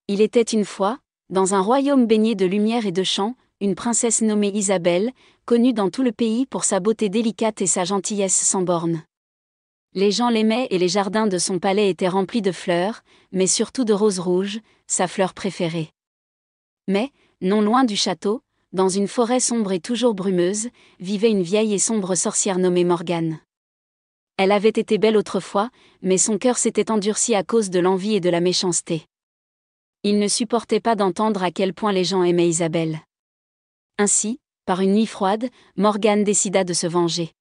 Il était une fois, dans un royaume baigné de lumière et de chants, une princesse nommée Isabelle, connue dans tout le pays pour sa beauté délicate et sa gentillesse sans bornes. Les gens l'aimaient et les jardins de son palais étaient remplis de fleurs, mais surtout de roses rouges, sa fleur préférée. Mais, non loin du château, dans une forêt sombre et toujours brumeuse, vivait une vieille et sombre sorcière nommée Morgane. Elle avait été belle autrefois, mais son cœur s'était endurci à cause de l'envie et de la méchanceté. Il ne supportait pas d'entendre à quel point les gens aimaient Isabelle. Ainsi, par une nuit froide, Morgane décida de se venger.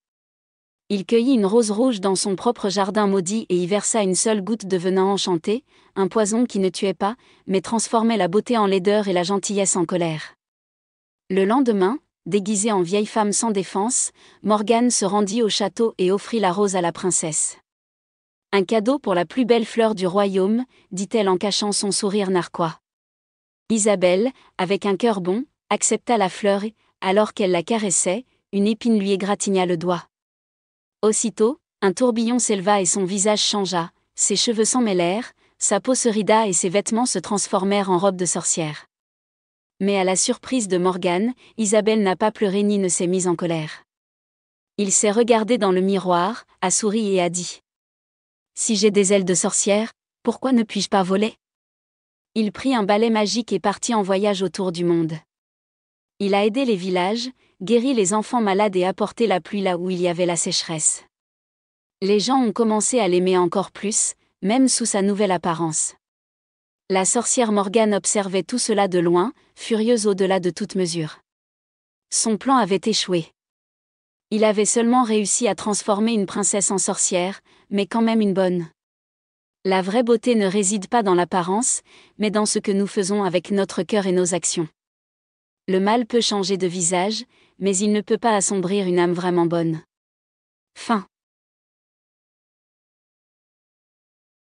Il cueillit une rose rouge dans son propre jardin maudit et y versa une seule goutte de venin enchanté, un poison qui ne tuait pas, mais transformait la beauté en laideur et la gentillesse en colère. Le lendemain, déguisée en vieille femme sans défense, Morgane se rendit au château et offrit la rose à la princesse. Un cadeau pour la plus belle fleur du royaume, dit-elle en cachant son sourire narquois. Isabelle, avec un cœur bon, accepta la fleur et, alors qu'elle la caressait, une épine lui égratigna le doigt. Aussitôt, un tourbillon s'éleva et son visage changea, ses cheveux s'en mêlèrent, sa peau se rida et ses vêtements se transformèrent en robe de sorcière. Mais à la surprise de Morgane, Isabelle n'a pas pleuré ni ne s'est mise en colère. Il s'est regardé dans le miroir, a souri et a dit : « Si j'ai des ailes de sorcière, pourquoi ne puis-je pas voler ? » Il prit un balai magique et partit en voyage autour du monde. Il a aidé les villages, guéri les enfants malades et apporté la pluie là où il y avait la sécheresse. Les gens ont commencé à l'aimer encore plus, même sous sa nouvelle apparence. La sorcière Morgane observait tout cela de loin, furieuse au-delà de toute mesure. Son plan avait échoué. Il avait seulement réussi à transformer une princesse en sorcière, mais quand même une bonne. La vraie beauté ne réside pas dans l'apparence, mais dans ce que nous faisons avec notre cœur et nos actions. Le mal peut changer de visage, mais il ne peut pas assombrir une âme vraiment bonne. Fin.